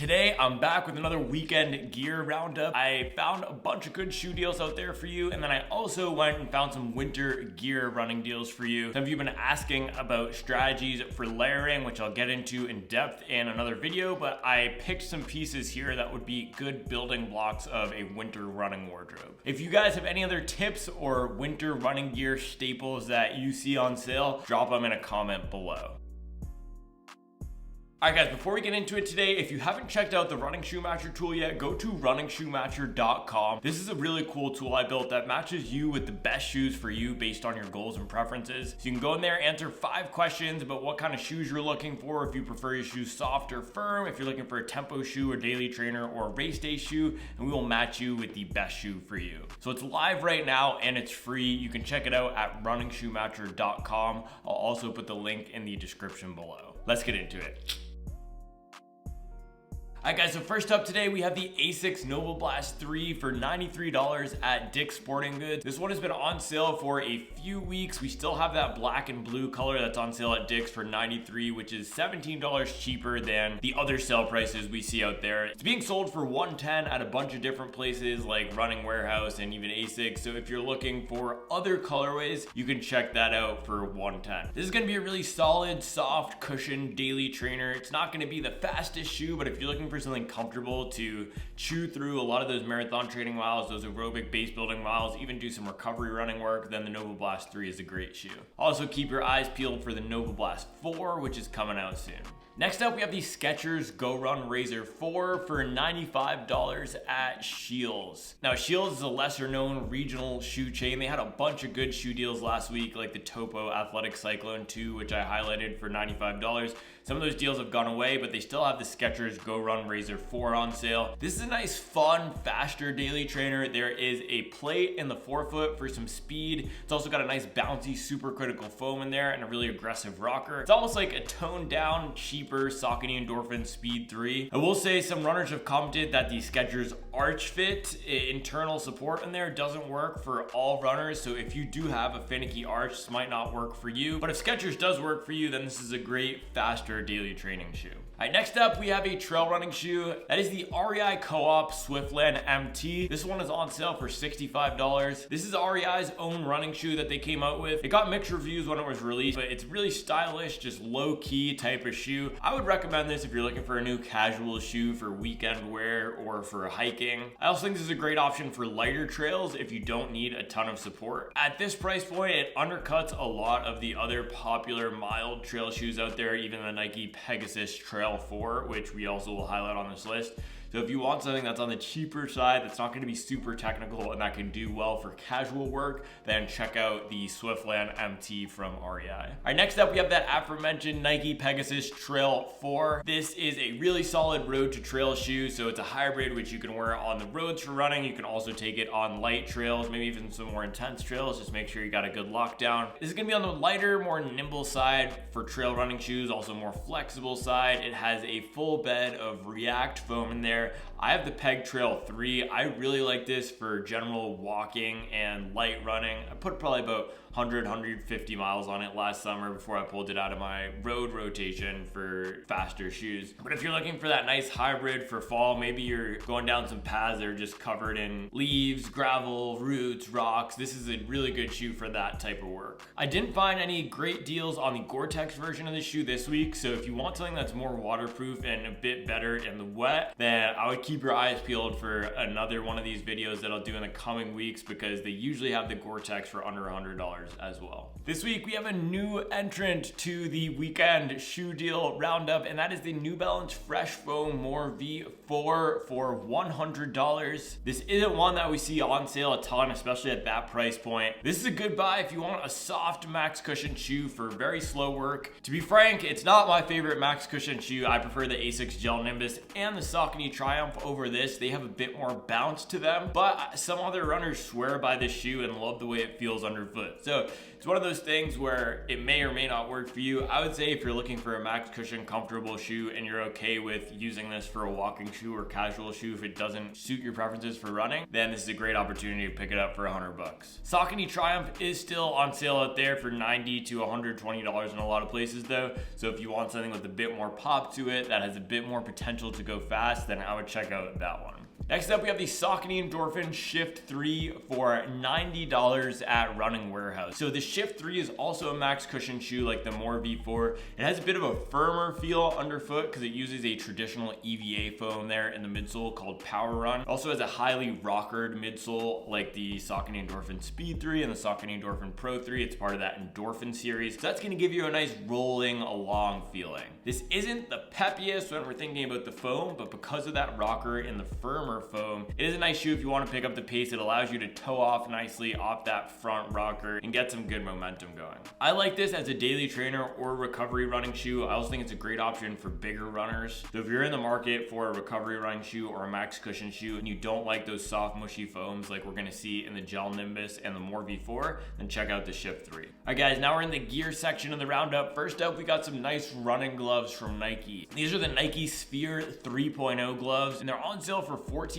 Today, I'm back with another weekend gear roundup. I found a bunch of good shoe deals out there for you, and then I also went and found some winter gear running deals for you. Some of you have been asking about strategies for layering, which I'll get into in depth in another video, but I picked some pieces here that would be good building blocks of a winter running wardrobe. If you guys have any other tips or winter running gear staples that you see on sale, drop them in a comment below. Alright guys, before we get into it today, if you haven't checked out the running shoe matcher tool yet, go to runningshoematcher.com. This is a really cool tool I built that matches you with the best shoes for you based on your goals and preferences. So you can go in there, answer 5 questions about what kind of shoes you're looking for, if you prefer your shoes soft or firm, if you're looking for a tempo shoe, a daily trainer, or a race day shoe, and we will match you with the best shoe for you. So it's live right now and it's free. You can check it out at runningshoematcher.com. I'll also put the link in the description below. Let's get into it. Alright guys, so first up today we have the ASICS Nova Blast 3 for $93 at Dick's Sporting Goods. This one has been on sale for a few weeks. We still have that black and blue color that's on sale at Dick's for $93, which is $17 cheaper than the other sale prices we see out there. It's being sold for $110 at a bunch of different places like Running Warehouse and even ASICS. So if you're looking for other colorways, you can check that out for $110. This is going to be a really solid, soft, cushioned daily trainer. It's not going to be the fastest shoe, but if you're looking for something comfortable to chew through a lot of those marathon training miles, those aerobic base building miles, even do some recovery running work, then the Nova Blast 3 is a great shoe. Also keep your eyes peeled for the Nova Blast 4, which is coming out soon. Next up, we have the Skechers Go Run Razor 4 for $95 at Scheels. Now, Scheels is a lesser known regional shoe chain. They had a bunch of good shoe deals last week, like the Topo Athletic Cyclone 2, which I highlighted for $95. Some of those deals have gone away, but they still have the Skechers Go Run Razor 4 on sale. This is a nice, fun, faster daily trainer. There is a plate in the forefoot for some speed. It's also got a nice bouncy supercritical foam in there and a really aggressive rocker. It's almost like a toned down, cheaper Saucony Endorphin Speed 3. I will say some runners have commented that the Skechers Arch Fit internal support in there doesn't work for all runners. So if you do have a finicky arch, this might not work for you. But if Skechers does work for you, then this is a great, faster daily training shoe. All right, next up, we have a trail running shoe. That is the REI Co-op Swiftland MT. This one is on sale for $65. This is REI's own running shoe that they came out with. It got mixed reviews when it was released, but it's really stylish, just low-key type of shoe. I would recommend this if you're looking for a new casual shoe for weekend wear or for hiking. I also think this is a great option for lighter trails if you don't need a ton of support. At this price point, it undercuts a lot of the other popular mild trail shoes out there, even the Nike Pegasus Trail 4, which we also will highlight on this list. So if you want something that's on the cheaper side, that's not going to be super technical and that can do well for casual work, then check out the Swiftland MT from REI. All right, next up, we have that aforementioned Nike Pegasus Trail 4. This is a really solid road to trail shoe. So it's a hybrid, which you can wear on the roads for running. You can also take it on light trails, maybe even some more intense trails. Just make sure you got a good lockdown. This is going to be on the lighter, more nimble side for trail running shoes, also more flexible side. It has a full bed of React foam in there. I have the Peg Trail 3. I really like this for general walking and light running. I put probably about 150 miles on it last summer before I pulled it out of my road rotation for faster shoes. But if you're looking for that nice hybrid for fall, maybe you're going down some paths that are just covered in leaves, gravel, roots, rocks, this is a really good shoe for that type of work. I didn't find any great deals on the Gore-Tex version of the shoe this week, so if you want something that's more waterproof and a bit better in the wet, then I would keep your eyes peeled for another one of these videos that I'll do in the coming weeks, because they usually have the Gore-Tex for under $100 as well. This week we have a new entrant to the weekend shoe deal roundup, and that is the New Balance Fresh Foam More V4 for $100. This isn't one that we see on sale a ton, especially at that price point. This is a good buy if you want a soft max cushion shoe for very slow work. To be frank, it's not my favorite max cushion shoe. I prefer the ASICS Gel Nimbus and the Saucony Triumph over this. They have a bit more bounce to them, but some other runners swear by this shoe and love the way it feels underfoot. So So it's one of those things where it may or may not work for you. I would say if you're looking for a max cushion comfortable shoe and you're okay with using this for a walking shoe or casual shoe, if it doesn't suit your preferences for running, then this is a great opportunity to pick it up for $100. Saucony Triumph is still on sale out there for $90 to $120 in a lot of places though. So if you want something with a bit more pop to it, that has a bit more potential to go fast, then I would check out that one. Next up, we have the Saucony Endorphin Shift 3 for $90 at Running Warehouse. So the Shift 3 is also a max cushion shoe like the More V4. It has a bit of a firmer feel underfoot because it uses a traditional EVA foam there in the midsole called Power Run. It also has a highly rockered midsole like the Saucony Endorphin Speed 3 and the Saucony Endorphin Pro 3. It's part of that Endorphin series. So that's going to give you a nice rolling along feeling. This isn't the peppiest when we're thinking about the foam, but because of that rocker and the firmer foam, it is a nice shoe if you want to pick up the pace. It allows you to toe off nicely off that front rocker and get some good momentum going. I like this as a daily trainer or recovery running shoe. I also think it's a great option for bigger runners. So if you're in the market for a recovery running shoe or a max cushion shoe and you don't like those soft mushy foams like we're going to see in the Gel Nimbus and the More V4, then check out the Shift 3. Alright guys, now we're in the gear section of the roundup. First up, we got some nice running gloves from Nike. These are the Nike Sphere 3.0 gloves and they're on sale for $14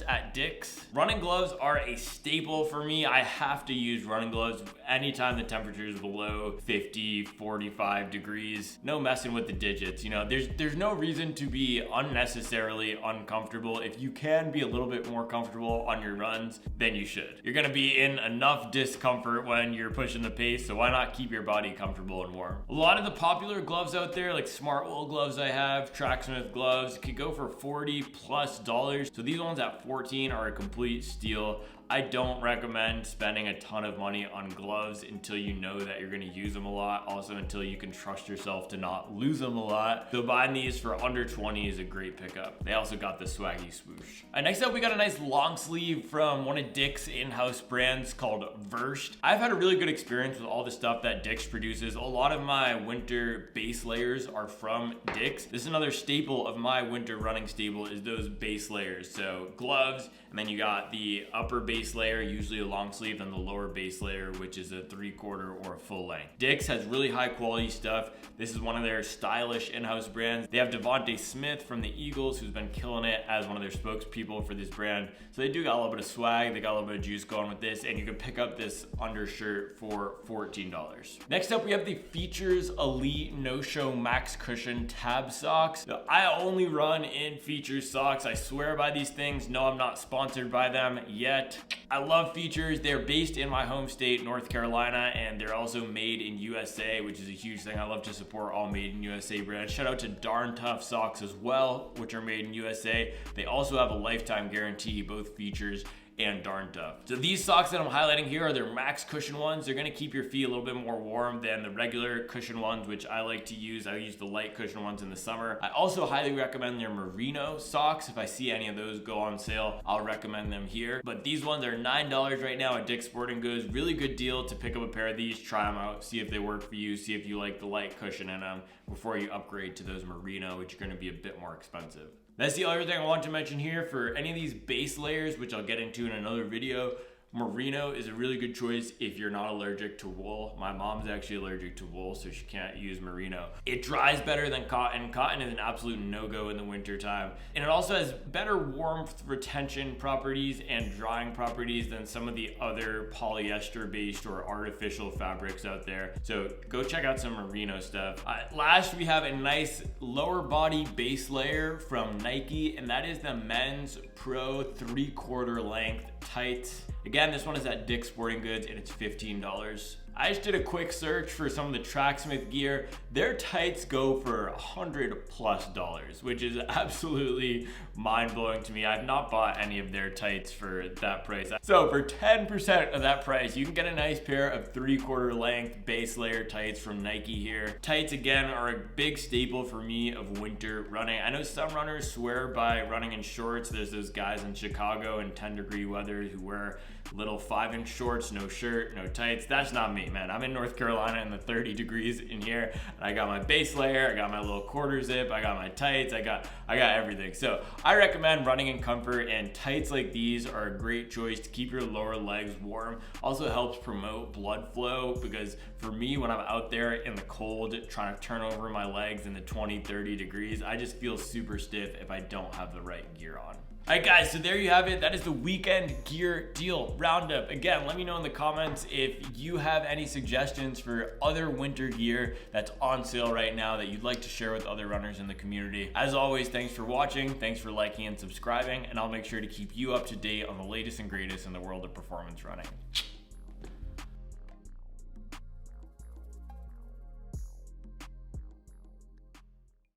at Dick's. Running gloves are a staple for me. I have to use running gloves anytime the temperature is below 50, 45 degrees. No messing with the digits. You know, there's no reason to be unnecessarily uncomfortable. If you can be a little bit more comfortable on your runs, then you should. You're gonna be in enough discomfort when you're pushing the pace, so why not keep your body comfortable and warm? A lot of the popular gloves out there, like Smartwool gloves I have, Tracksmith gloves, could go for $40+. So these ones at 14 are a complete steal. I don't recommend spending a ton of money on gloves until you know that you're gonna use them a lot. Also until you can trust yourself to not lose them a lot. So buying these for under 20 is a great pickup. They also got the swaggy swoosh. Next up, we got a nice long sleeve from one of Dick's in-house brands called VRST. I've had a really good experience with all the stuff that Dick's produces. A lot of my winter base layers are from Dick's. This is another staple of my winter running stable is those base layers. So gloves, and then you got the upper base layer, usually a long sleeve, and the lower base layer, which is a 3/4 or a full length. Dick's has really high quality stuff. This is one of their stylish in-house brands. They have Devontae Smith from the Eagles, who's been killing it as one of their spokespeople for this brand. So they do got a little bit of swag, they got a little bit of juice going with this, and you can pick up this undershirt for $14. Next up, we have the Features Elite No-Show Max Cushion Tab Socks. Now, I only run in Features socks. I swear by these things. No, I'm not sponsored by them yet. I love Features. They're based in my home state, North Carolina, and they're also made in USA, which is a huge thing. I love to support all made in USA brands. Shout out to Darn Tough Socks as well, which are made in USA. They also have a lifetime guarantee, both Features and Darn Tough. So these socks that I'm highlighting here are their max cushion ones. They're gonna keep your feet a little bit more warm than the regular cushion ones, which I like to use. I use the light cushion ones in the summer. I also highly recommend their merino socks. If I see any of those go on sale, I'll recommend them here. But these ones are $9 right now at Dick's Sporting Goods. Really good deal to pick up a pair of these, try them out, see if they work for you, see if you like the light cushion in them before you upgrade to those merino, which are gonna be a bit more expensive. That's the other thing I want to mention here for any of these base layers, which I'll get into in another video. Merino is a really good choice if you're not allergic to wool. My mom's actually allergic to wool, so she can't use merino. It dries better than cotton. Cotton is an absolute no-go in the winter time. And it also has better warmth retention properties and drying properties than some of the other polyester-based or artificial fabrics out there. So go check out some merino stuff. Last, we have a nice lower body base layer from Nike, and that is the Men's Pro 3/4 length tights. Again, this one is at Dick's Sporting Goods and it's $15. I just did a quick search for some of the Tracksmith gear. Their tights go for $100+, which is absolutely mind-blowing to me. I've not bought any of their tights for that price. So for 10% of that price, you can get a nice pair of 3/4 length base layer tights from Nike here. Tights, again, are a big staple for me of winter running. I know some runners swear by running in shorts. There's those guys in Chicago in 10-degree weather who wear little 5-inch shorts, no shirt, no tights. That's not me. me, man. I'm in North Carolina in the 30 degrees in here, and I got my base layer, I got my little quarter zip, I got my tights, I got everything. So I recommend running in comfort, and tights like these are a great choice to keep your lower legs warm. Also helps promote blood flow, because for me, when I'm out there in the cold trying to turn over my legs in the 20-30 degrees, I just feel super stiff if I don't have the right gear on. Alright guys, so there you have it. That is the weekend gear deal roundup. Again, let me know in the comments if you have any suggestions for other winter gear that's on sale right now that you'd like to share with other runners in the community. As always, thanks for watching, thanks for liking and subscribing, and I'll make sure to keep you up to date on the latest and greatest in the world of performance running.